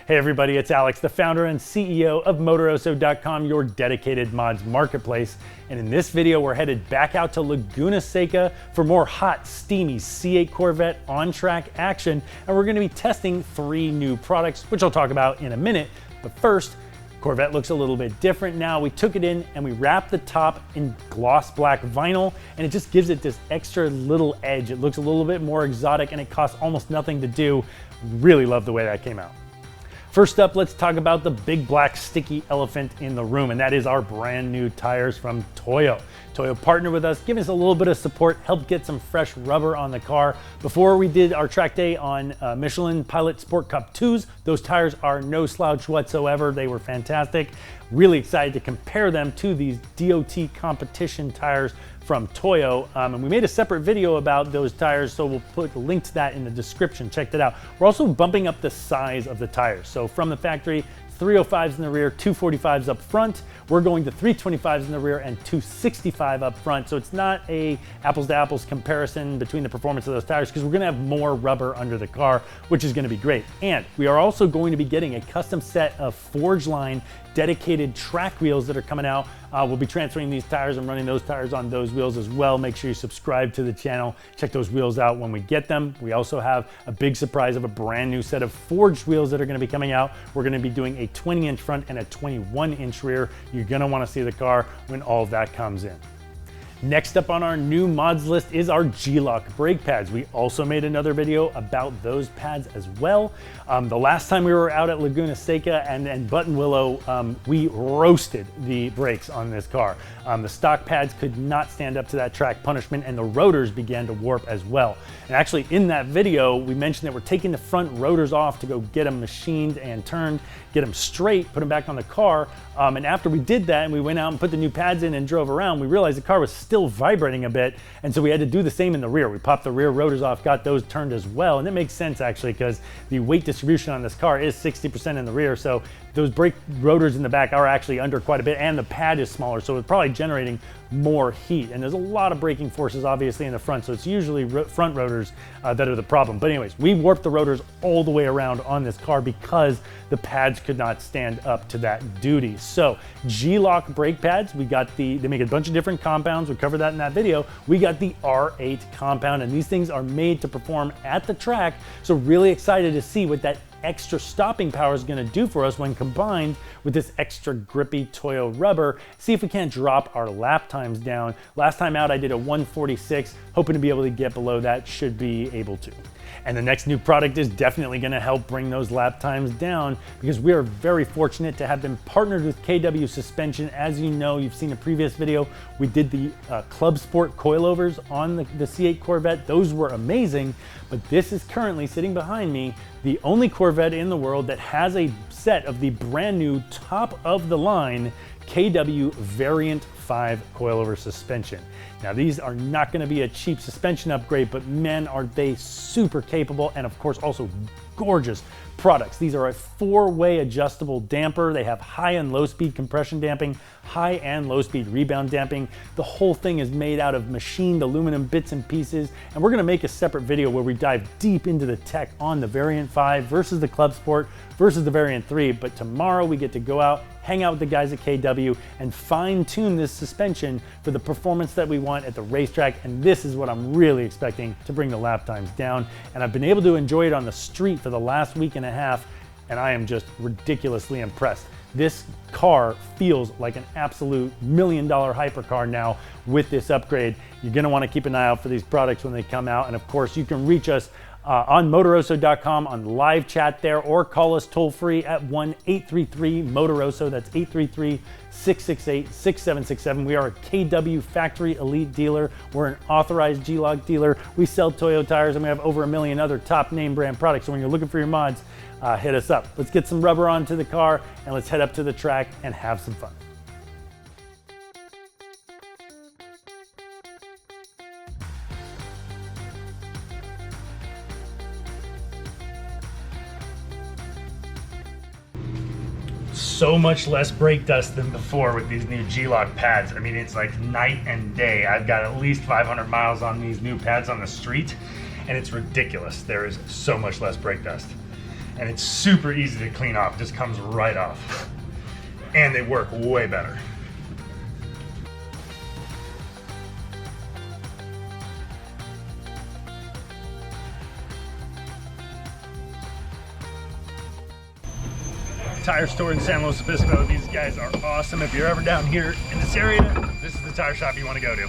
Hey everybody, it's Alex, the founder and CEO of Motoroso.com, your dedicated mods marketplace. And in this video, we're headed back out to Laguna Seca for more hot, steamy C8 Corvette on-track action. And we're gonna be testing 3 new products, which I'll talk about in a minute. But first, Corvette looks a little bit different now. We took it in and we wrapped the top in gloss black vinyl, and it just gives it this extra little edge. It looks a little bit more exotic and it costs almost nothing to do. Really love the way that came out. First up, let's talk about the big black sticky elephant in the room, and that is our brand new tires from Toyo. Toyo partnered with us, giving us a little bit of support, helped get some fresh rubber on the car. Before we did our track day on Michelin Pilot Sport Cup 2s, those tires are no slouch whatsoever. They were fantastic. Really excited to compare them to these DOT competition tires from Toyo, and we made a separate video about those tires, so we'll put a link to that in the description. Check that out. We're also bumping up the size of the tires. So from the factory, 305s in the rear, 245s up front. We're going to 325s in the rear and 265 up front. So it's not a apples to apples comparison between the performance of those tires, because we're gonna have more rubber under the car, which is gonna be great. And we are also going to be getting a custom set of Forge Line dedicated track wheels that are coming out. We'll be transferring these tires and running those tires on those wheels as well. Make sure you subscribe to the channel. Check those wheels out when we get them. We also have a big surprise of a brand new set of forged wheels that are gonna be coming out. We're gonna be doing a 20-inch front and a 21-inch rear. You're gonna wanna see the car when all of that comes in. Next up on our new mods list is our G-Loc brake pads. We also made another video about those pads as well. The last time we were out at Laguna Seca and Button Willow, we roasted the brakes on this car. The stock pads could not stand up to that track punishment, and the rotors began to warp as well. And actually in that video, we mentioned that we're taking the front rotors off to go get them machined and turned, get them straight, put them back on the car. And after we did that and we went out and put the new pads in and drove around, we realized the car was still vibrating a bit, and so we had to do the same in the rear. We popped the rear rotors off, got those turned as well, and it makes sense actually, because the weight distribution on this car is 60% in the rear, so those brake rotors in the back are actually under quite a bit, and the pad is smaller, so it's probably generating more heat. And there's a lot of braking forces obviously in the front, so it's usually front rotors that are the problem. But anyways, we warped the rotors all the way around on this car because the pads could not stand up to that duty. So G-Loc brake pads, they make a bunch of different compounds. We covered that in that video. We got the R8 compound, and these things are made to perform at the track. So really excited to see what that extra stopping power is going to do for us when combined with this extra grippy Toyo rubber. See if we can't drop our lap times down. Last time out I did a 146, hoping to be able to get below that, should be able to. And the next new product is definitely going to help bring those lap times down, because we are very fortunate to have been partnered with KW Suspension. As you know, you've seen a previous video, we did the Club Sport Coilovers on the C8 Corvette. Those were amazing, but this is currently sitting behind me, the only Corvette in the world that has a set of the brand new top of the line KW Variant 5 coilover suspension. Now these are not going to be a cheap suspension upgrade, but man, are they super capable, and of course also gorgeous products. These are a 4-way adjustable damper. They have high and low speed compression damping, high and low speed rebound damping. The whole thing is made out of machined aluminum bits and pieces, and we're gonna make a separate video where we dive deep into the tech on the Variant 5 versus the Club Sport versus the Variant 3. But tomorrow we get to go out, hang out with the guys at KW, and fine tune this suspension for the performance that we want at the racetrack. And this is what I'm really expecting to bring the lap times down. And I've been able to enjoy it on the street for the last week and a half, and I am just ridiculously impressed. This car feels like an absolute $1 million hypercar now with this upgrade. You're gonna wanna keep an eye out for these products when they come out. And of course, you can reach us on Motoroso.com on live chat there, or call us toll free at 1-833-MOTOROSO. That's 833-668-6767. We are a KW Factory Elite dealer. We're an authorized G-Loc dealer. We sell Toyo tires, and we have over 1 million other top name brand products. So when you're looking for your mods, hit us up. Let's get some rubber onto the car, and let's head up to the track and have some fun. So much less brake dust than before with these new G-Loc pads. I mean, it's like night and day. I've got at least 500 miles on these new pads on the street, and it's ridiculous. There is so much less brake dust. and it's super easy to clean off. It just comes right off. And they work way better. Tire store in San Luis Obispo. These guys are awesome. If you're ever down here in this area, this is the tire shop you want to go to.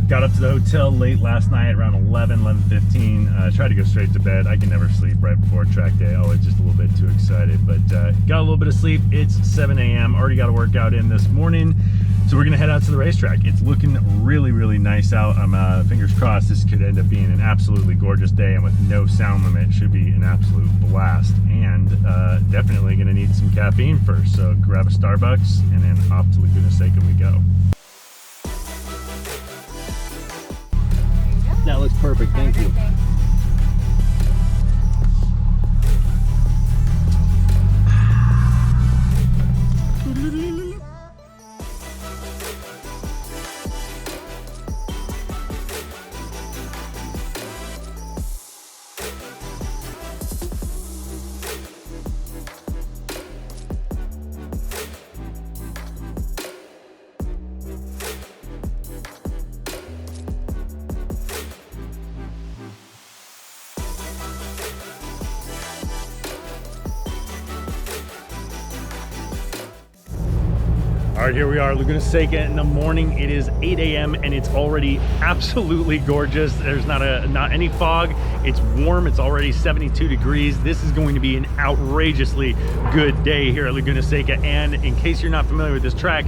Got up to the hotel late last night, around 11:15. Tried to go straight to bed. I can never sleep right before track day. Always just a little bit too excited, but got a little bit of sleep. It's 7 a.m. Already got a workout in this morning. So we're gonna head out to the racetrack. It's looking really, really nice out. I'm fingers crossed this could end up being an absolutely gorgeous day, and with no sound limit, it should be an absolute blast. And definitely gonna need some caffeine first. So grab a Starbucks and then off to Laguna Seca we go. That looks perfect, thank you. All right, here we are, Laguna Seca in the morning. It is 8 a.m. and it's already absolutely gorgeous. There's not any fog. It's warm. It's already 72 degrees. This is going to be an outrageously good day here at Laguna Seca. And in case you're not familiar with this track,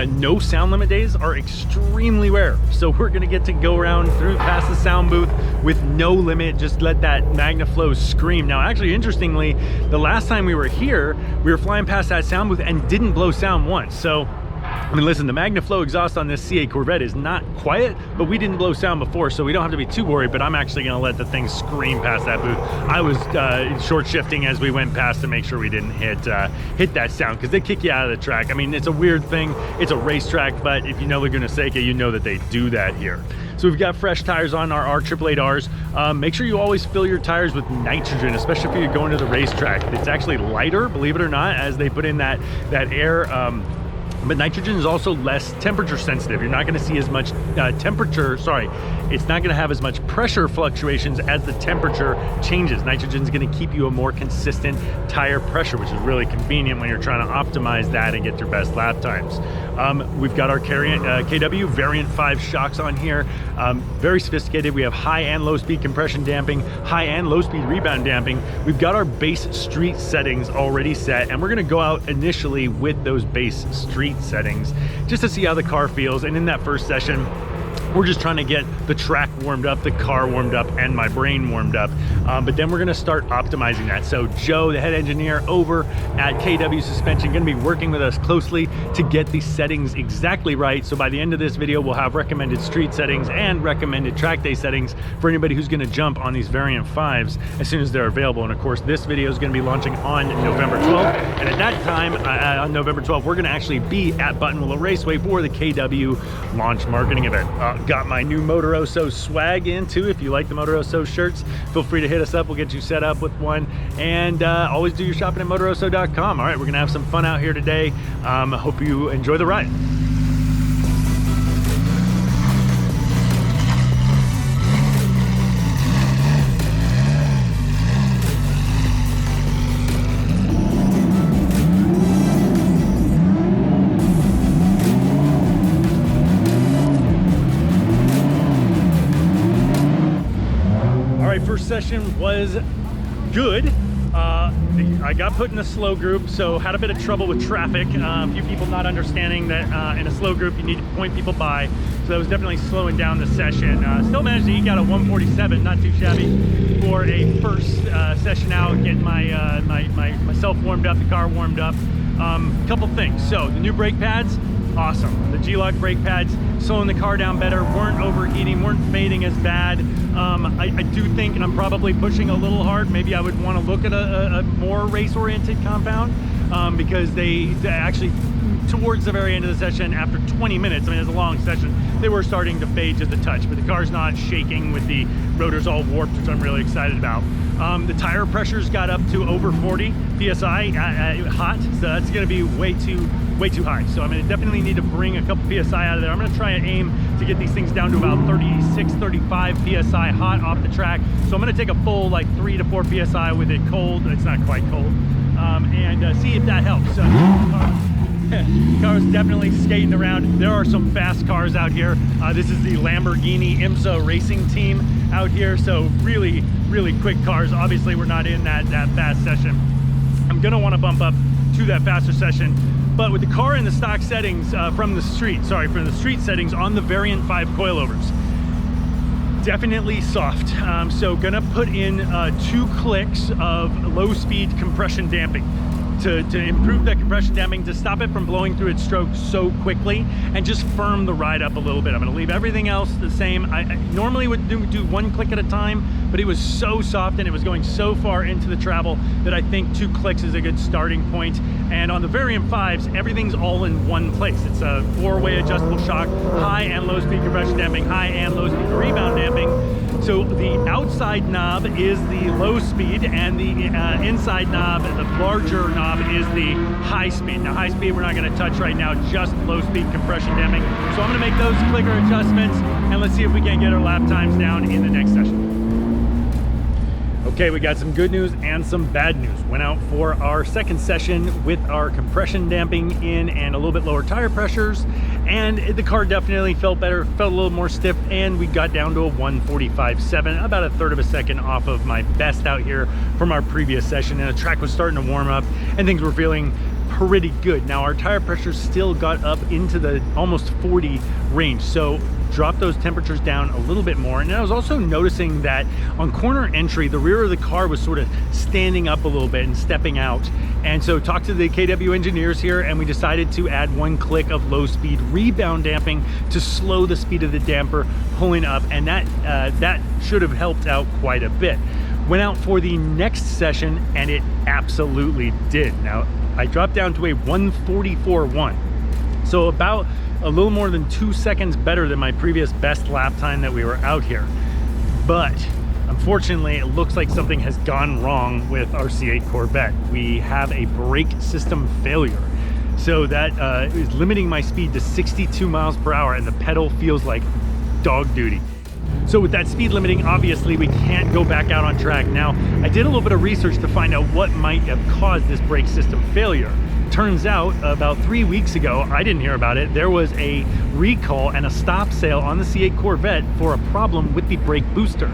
no sound limit days are extremely rare. So we're gonna get to go around through past the sound booth with no limit. Just let that MagnaFlow scream. Now, actually, interestingly, the last time we were here, we were flying past that sound booth and didn't blow sound once. So I mean, listen, the MagnaFlow exhaust on this C8 Corvette is not quiet, but we didn't blow sound before, so we don't have to be too worried, but I'm actually gonna let the thing scream past that booth. I was short shifting as we went past to make sure we didn't hit that sound, because they kick you out of the track. I mean, it's a weird thing. It's a racetrack, but if you know Laguna Seca, you know that they do that here. So we've got fresh tires on our R888Rs. Make sure you always fill your tires with nitrogen, especially if you're going to the racetrack. It's actually lighter, believe it or not, as they put in that air. But nitrogen is also less temperature sensitive. You're not gonna see as much it's not gonna have as much pressure fluctuations as the temperature changes. Nitrogen is gonna keep you a more consistent tire pressure, which is really convenient when you're trying to optimize that and get your best lap times. We've got our KW Variant 5 shocks on here. Very sophisticated. We have high and low speed compression damping, high and low speed rebound damping. We've got our base street settings already set, and we're gonna go out initially with those base street settings just to see how the car feels. And in that first session, we're just trying to get the track warmed up, the car warmed up, and my brain warmed up. But then we're gonna start optimizing that. So Joe, the head engineer over at KW Suspension, gonna be working with us closely to get these settings exactly right. So by the end of this video, we'll have recommended street settings and recommended track day settings for anybody who's gonna jump on these Variant 5s as soon as they're available. And of course, this video is gonna be launching on November 12th. And at that time, on November 12th, we're gonna actually be at Buttonwillow Raceway for the KW launch marketing event. Got my new Motoroso swag in too. If you like the Motoroso shirts, feel free to hit us up. We'll get you set up with one. And always do your shopping at Motoroso.com. All right, we're gonna have some fun out here today. Hope you enjoy the ride. first session was good. I got put in a slow group, so had a bit of trouble with traffic. A few people not understanding that in a slow group you need to point people by, so that was definitely slowing down the session. Still managed to eke out a 147, not too shabby for a first session out, getting myself warmed up, the car warmed up. Couple things. So the new brake pads, awesome. The G-Loc brake pads, slowing the car down better, weren't overheating, weren't fading as bad. I do think, and I'm probably pushing a little hard, maybe I would want to look at a more race-oriented compound, because they actually, towards the very end of the session, after 20 minutes, I mean, it's a long session, they were starting to fade to the touch, but the car's not shaking with the rotors all warped, which I'm really excited about. The tire pressures got up to over 40 PSI hot, so that's going to be way too high. So I'm going to definitely need to bring a couple PSI out of there. I'm going to try and aim to get these things down to about 36, 35 PSI hot off the track. So I'm going to take a full like 3 to 4 PSI with it cold. It's not quite cold. And see if that helps. Car's definitely skating around. There are some fast cars out here. This is the Lamborghini IMSA racing team out here. So really quick cars. Obviously we're not in that fast session. I'm gonna want to bump up to that faster session. But with the car in the stock settings from the street settings on the Variant 5 coilovers, definitely soft. So gonna put in 2 clicks of low speed compression damping to improve that compression damping, to stop it from blowing through its stroke so quickly, and just firm the ride up a little bit. I'm gonna leave everything else the same. I normally would do 1 click at a time, but it was so soft and it was going so far into the travel that I think 2 clicks is a good starting point. And on the Variant 5s, everything's all in one place. It's a 4-way adjustable shock, high and low speed compression damping, high and low speed rebound damping. So the outside knob is the low speed, and the inside knob, the larger knob, is the high speed. Now high speed we're not going to touch right now, just low speed compression damping. So I'm going to make those clicker adjustments, and let's see if we can get our lap times down in the next session. Okay, we got some good news and some bad news. Went out for our second session with our compression damping in and a little bit lower tire pressures, and the car definitely felt better, felt a little more stiff, and we got down to a 145.7, about a third of a second off of my best out here from our previous session, and the track was starting to warm up and things were feeling pretty good. Now our tire pressures still got up into the almost 40 range, so drop those temperatures down a little bit more. And I was also noticing that on corner entry, the rear of the car was sort of standing up a little bit and stepping out. And so talked to the KW engineers here, and we decided to add 1 click of low speed rebound damping to slow the speed of the damper pulling up, and that should have helped out quite a bit. Went out for the next session and it absolutely did. Now I dropped down to a 144.1, so about a little more than 2 seconds better than my previous best lap time that we were out here. But unfortunately, it looks like something has gone wrong with our C8 Corvette. We have a brake system failure. So that is limiting my speed to 62 miles per hour, and the pedal feels like dog duty. So with that speed limiting, obviously we can't go back out on track. Now, I did a little bit of research to find out what might have caused this brake system failure. Turns out about 3 weeks ago, I didn't hear about it, there was a recall and a stop sale on the C8 Corvette for a problem with the brake booster.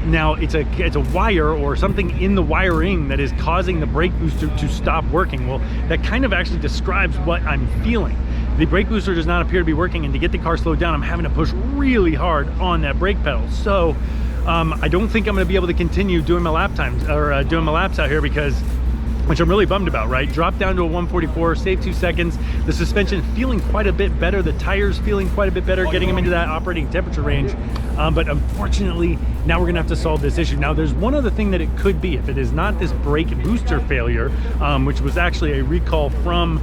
Now it's a wire or something in the wiring that is causing the brake booster to stop working. Well, that kind of actually describes what I'm feeling. The brake booster does not appear to be working, and to get the car slowed down, I'm having to push really hard on that brake pedal. So I don't think I'm going to be able to continue doing my lap times, or doing my laps out here, because, which I'm really bummed about, right? Dropped down to a 144, save 2 seconds. The suspension feeling quite a bit better. The tires feeling quite a bit better, getting them into that operating temperature range. But unfortunately, now we're gonna have to solve this issue. Now, there's one other thing that it could be. If it is not this brake booster failure, which was actually a recall from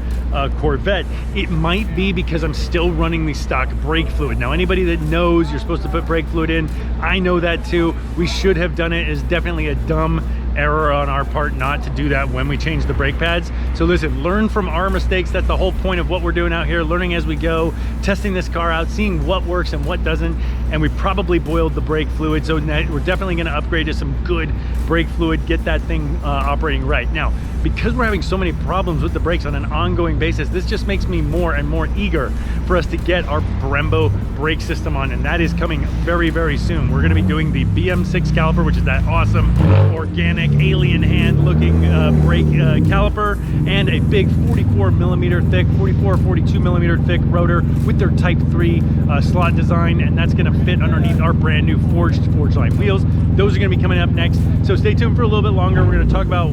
Corvette, it might be because I'm still running the stock brake fluid. Now, anybody that knows you're supposed to put brake fluid in, I know that too. We should have done it. It's definitely a dumb error on our part not to do that when we change the brake pads. So listen, learn from our mistakes. That's the whole point of what we're doing out here, learning as we go, testing this car out, seeing what works and what doesn't. And we probably boiled the brake fluid, so we're definitely going to upgrade to some good brake fluid, get that thing operating right. Now, because we're having so many problems with the brakes on an ongoing basis, this just makes me more and more eager for us to get our Brembo brake system on, and that is coming very, very soon. We're going to be doing the BM6 caliper, which is that awesome organic alien hand looking brake caliper, and a big 44 millimeter thick, 44 or 42 millimeter thick rotor with their Type 3 slot design, and that's going to fit underneath our brand new forged line wheels. Those are going to be coming up next, so stay tuned for a little bit longer. We're going to talk about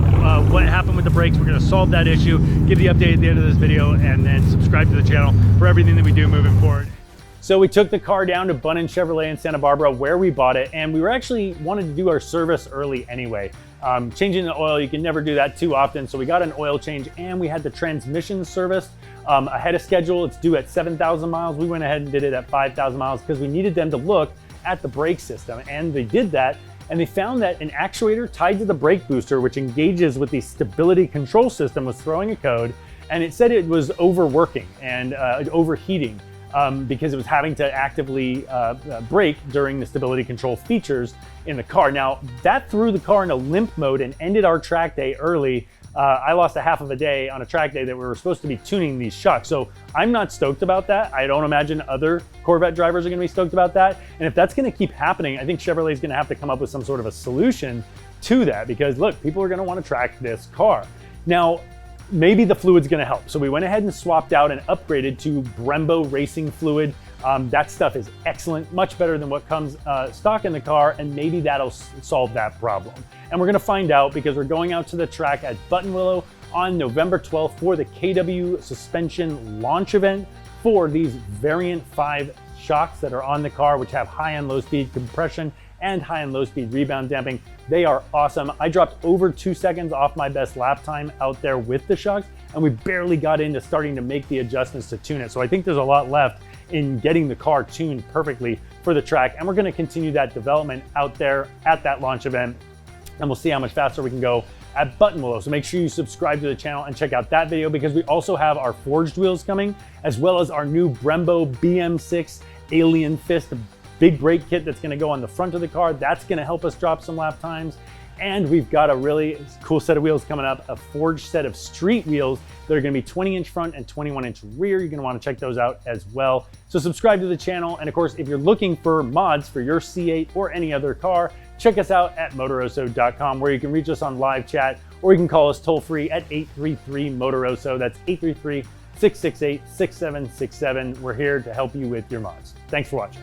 what happened with the brakes. We're going to solve that issue, give the update at the end of this video, and then subscribe to the channel for everything that we do moving forward. So we took the car down to Bunnin Chevrolet in Santa Barbara where we bought it, and we were actually wanted to do our service early anyway. Changing the oil, you can never do that too often, so we got an oil change and we had the transmission serviced ahead of schedule. It's due at 7,000 miles. We went ahead and did it at 5,000 miles because we needed them to look at the brake system, and they did that. And they found that an actuator tied to the brake booster, which engages with the stability control system, was throwing a code, and it said it was overworking and overheating because it was having to actively brake during the stability control features in the car. Now, that threw the car into limp mode and ended our track day early. I lost a half of a day on a track day that we were supposed to be tuning these shocks. So I'm not stoked about that. I don't imagine other Corvette drivers are going to be stoked about that. And if that's going to keep happening, I think Chevrolet is going to have to come up with some sort of a solution to that, because look, people are going to want to track this car. Now, maybe the fluid's going to help. So we went ahead and swapped out and upgraded to Brembo racing fluid. That stuff is excellent, much better than what comes stock in the car, and maybe that'll solve that problem. And we're gonna find out because we're going out to the track at Buttonwillow on November 12th for the KW suspension launch event for these Variant 5 shocks that are on the car, which have high and low speed compression and high and low speed rebound damping. They are awesome. I dropped over 2 seconds off my best lap time out there with the shocks, and we barely got into starting to make the adjustments to tune it. So I think there's a lot left in getting the car tuned perfectly for the track, and we're going to continue that development out there at that launch event, and we'll see how much faster we can go at Buttonwillow. So make sure you subscribe to the channel and check out that video, because we also have our forged wheels coming, as well as our new Brembo BM6 Alien Fist big brake kit that's going to go on the front of the car. That's going to help us drop some lap times. And we've got a really cool set of wheels coming up, a forged set of street wheels that are going to be 20-inch front and 21-inch rear. You're going to want to check those out as well. So subscribe to the channel. And of course, if you're looking for mods for your C8 or any other car, check us out at Motoroso.com, where you can reach us on live chat, or you can call us toll free at 833-MOTOROSO. That's 833-668-6767. We're here to help you with your mods. Thanks for watching.